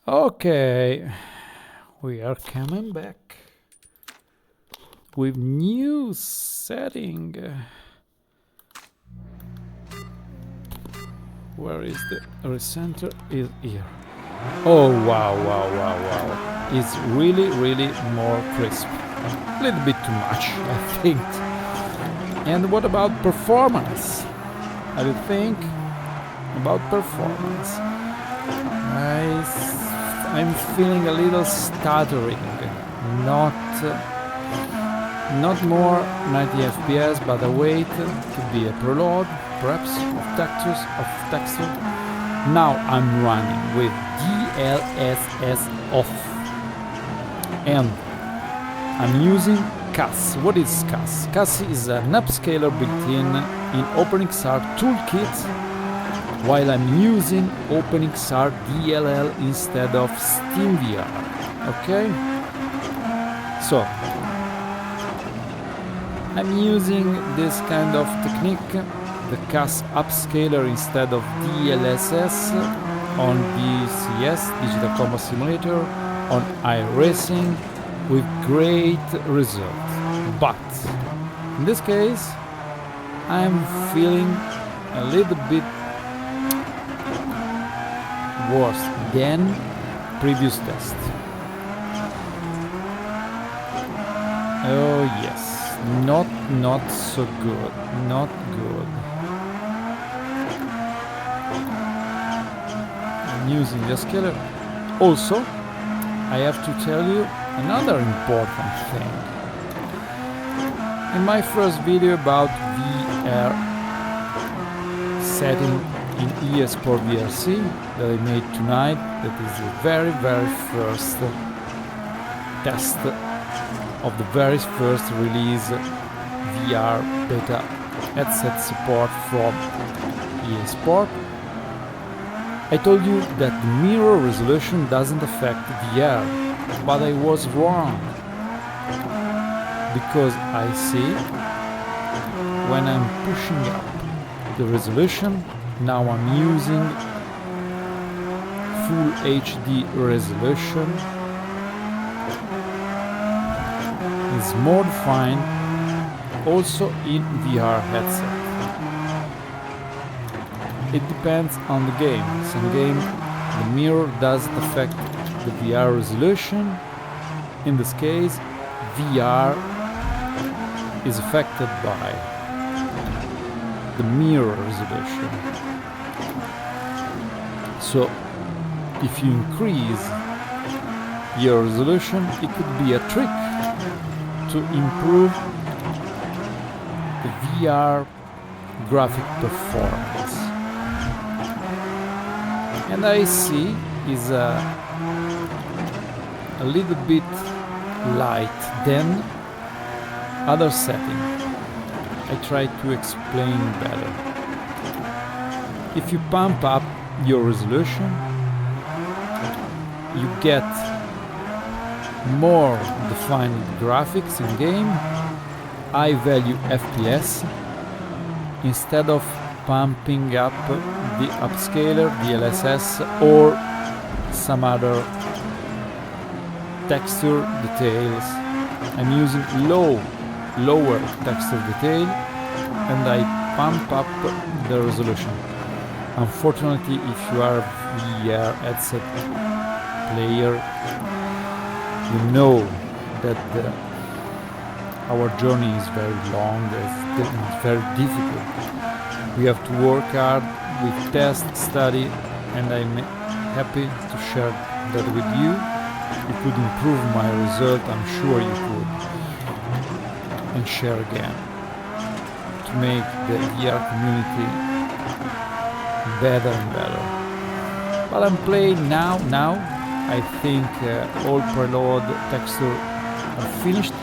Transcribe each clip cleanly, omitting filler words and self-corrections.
Okay, we are coming back with new setting. Where is the recenter? Is here. Oh wow. It's really more crisp. A little bit too much, I think. And what about performance? How do you think about performance? I'm feeling a little stuttering. Not more 90 FPS, but a wait to be a preload, perhaps of texture. Now I'm running with DLSS off, and I'm using CAS. What is CAS? CAS is an upscaler built-in OpenXR toolkit, while I'm using OpenXR DLL instead of SteamVR. Okay? So, I'm using this kind of technique, the CAS upscaler instead of DLSS on DCS, Digital Combat Simulator, on iRacing, with great results. But, in this case, I'm feeling a little bit worse than previous test. Oh yes, not so good, not good. I'm using the scaler. Also, I have to tell you another important thing. In my first video about VR setting in eSport WRC that I made tonight, that is the very first test of the very first release VR beta headset support from eSport. I told you that the mirror resolution doesn't affect VR, but I was wrong, because I see when I'm pushing up the resolution. Now I'm using full HD resolution. It's more defined also in VR headset. It depends on the game. Some game the mirror doesn't affect the VR resolution. In this case, VR is affected by the mirror resolution. So if you increase your resolution, it could be a trick to improve the VR graphic performance. And I see is a little bit light than other setting. I try to explain better. If you pump up your resolution, you get more defined graphics in game, high value FPS, instead of pumping up the upscaler, DLSS, or some other texture details. I'm using lower texture detail, and I pump up the resolution. Unfortunately, if you are a VR headset player, you know that our journey is very long, it's very difficult. We have to work hard with test, study, and I'm happy to share that with you. You could improve my result, I'm sure you could, and share again to make the VR community better and better. But I'm playing now. I think all preload texture are finished.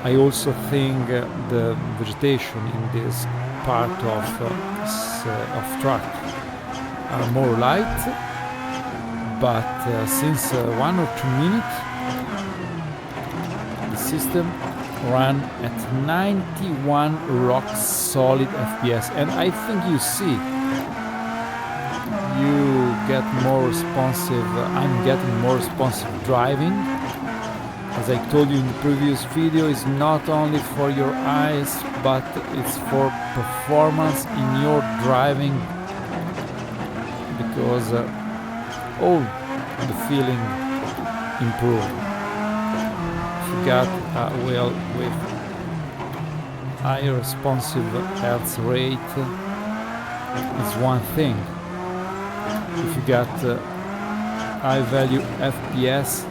I also think the vegetation in this part of track are more light, but since 1 or 2 minutes the system ran at 91 rock solid FPS, and I think you get more responsive. I'm getting more responsive driving. As I told you in the previous video, it's not only for your eyes, but it's for performance in your driving, because all the feeling improve. If you got a wheel with high responsive hertz rate, is one thing. If you got high value FPS,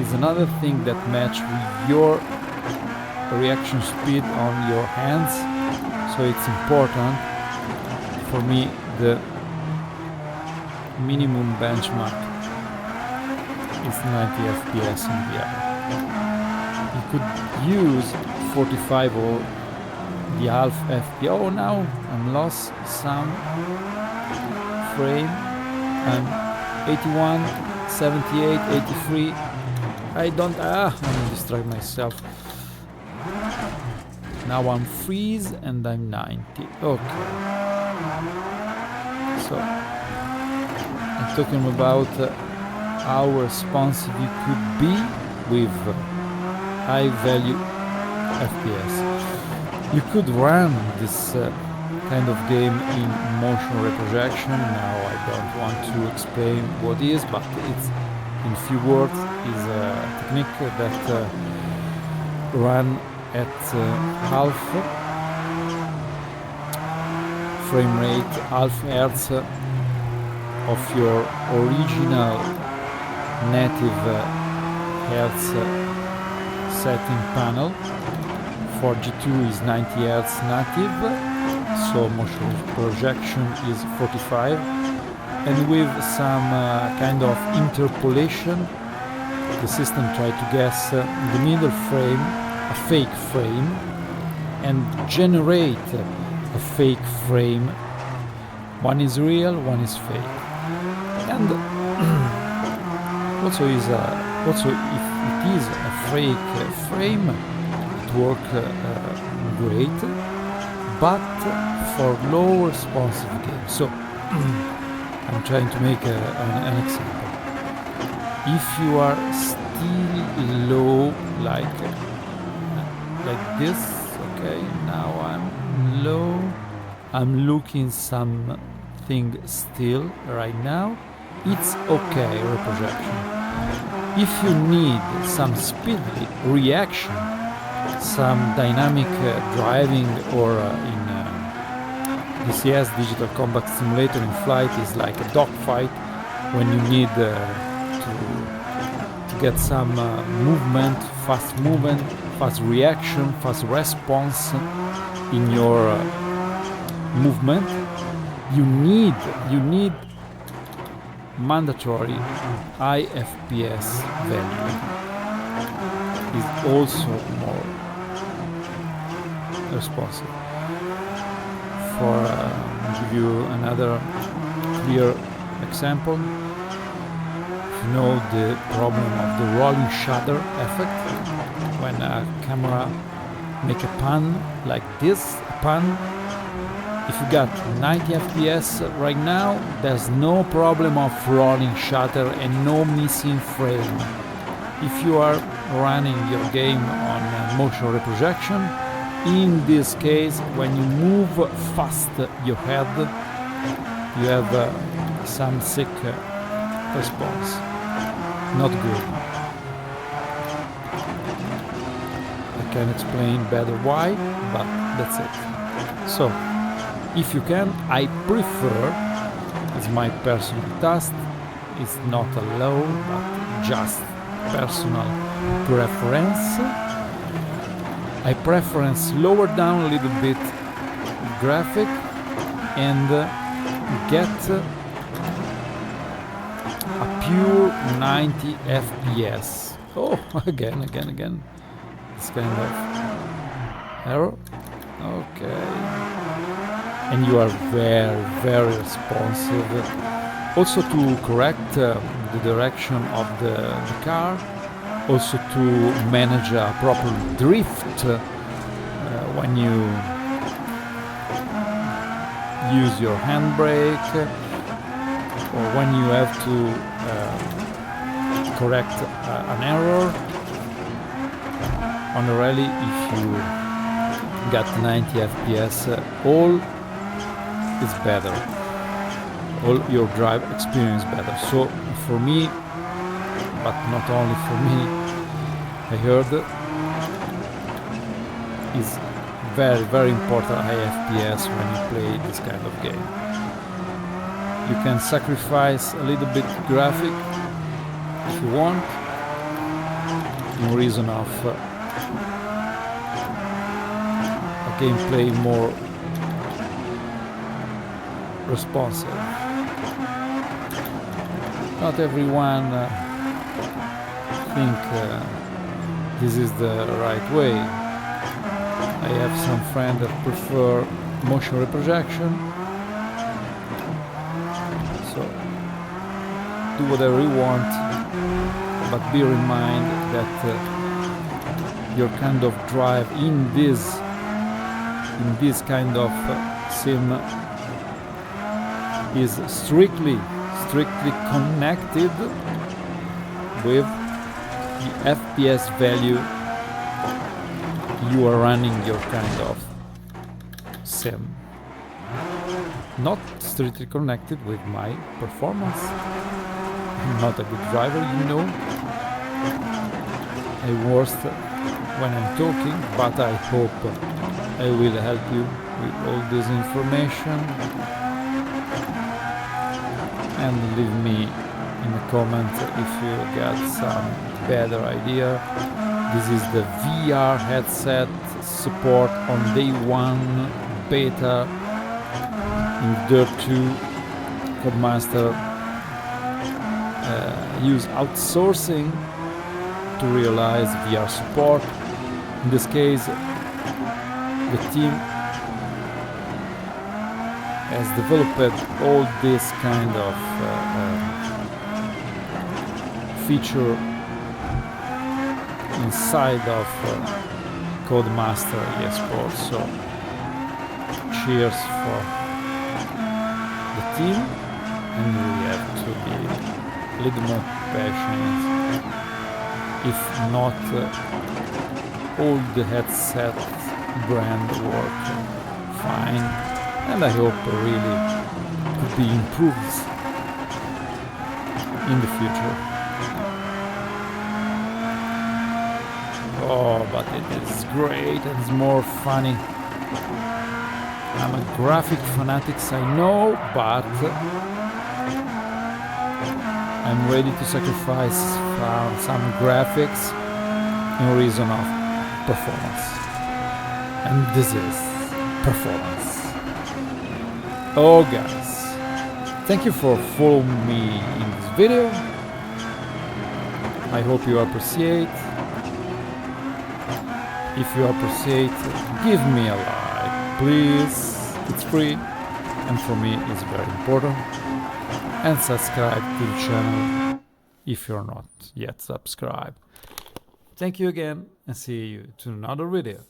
is another thing that match with your reaction speed on your hands. So it's important for me. The minimum benchmark is 90 FPS in VR. You could use 45 or the half FPS. Oh, now I'm lost some frame. I'm 81, 78, 83. I'm distract myself. Now I'm freeze and I'm 90. Okay. So I'm talking about how responsive you could be with high value FPS. You could run this kind of game in motion reprojection. Now I don't want to explain what it is, but it's in few words is a technique that run at half frame rate, half hertz of your original native hertz setting panel. For G2 is 90 hertz native, so motion projection is 45, and with some kind of interpolation the system tried to guess the middle frame, a fake frame, and generate a fake frame. One is real, one is fake. And also if it is a fake frame, it works great, but for low responsive games. So I'm trying to make an example. If you are still low, like this, okay, now I'm low, I'm looking something still right now, it's okay, reprojection. If you need some speedy reaction, some dynamic driving, or in DCS, Digital Combat Simulator, in flight is like a dogfight, when you need to get some movement, fast reaction, fast response in your movement, you need mandatory high FPS value. Is also more responsive. For give you another clear example, if you know the problem of the rolling shutter effect, when a camera make a pan like this, if you got 90 FPS right now, there's no problem of rolling shutter and no missing frame. If you are running your game on motion reprojection, in this case, when you move fast your head, you have some sick response. Not good. I can explain better why, but that's it. So, if you can, I prefer, it's my personal taste, it's not a law, but just personal preference. I preference lower down a little bit graphic and get a pure 90 FPS. Oh, again. This kind of error. Okay. And you are very responsive. Also to correct the direction of the car. Also to manage a proper drift when you use your handbrake. or when you have to correct an error on a rally. If you got 90 FPS, all is better, all your drive experience better. So for me, but not only for me, I heard is very important high FPS when you play this kind of game. You can sacrifice a little bit graphic if you want, in reason of a gameplay more responsive. Not everyone think this is the right way. I have some friends that prefer motion reprojection, so do whatever you want, but bear in mind that your kind of drive in this kind of sim is strictly connected with the FPS value you are running your kind of sim. Not strictly connected with my performance. I'm not a good driver, you know. I'm worst when I'm talking, but I hope I will help you with all this information. And leave me in a comment if you got some better idea. This is the VR headset support on day 1 beta in Dirt 2. Codemaster use outsourcing to realize VR support. In this case, the team has developed all this kind of feature inside of Codemaster eSports. So cheers for the team, and we have to be a little more patient. If not, all the headset brand work fine, and I hope really could be improved in the future. Oh, but it is great and it's more funny. I'm a graphic fanatic, I know, but I'm ready to sacrifice some graphics in reason of performance. And this is performance. Oh guys, thank you for following me in this video. I hope you appreciate. If you appreciate, give me a like, please. It's free, and for me it's very important. And subscribe to the channel if you're not yet subscribed. Thank you again, and see you to another video.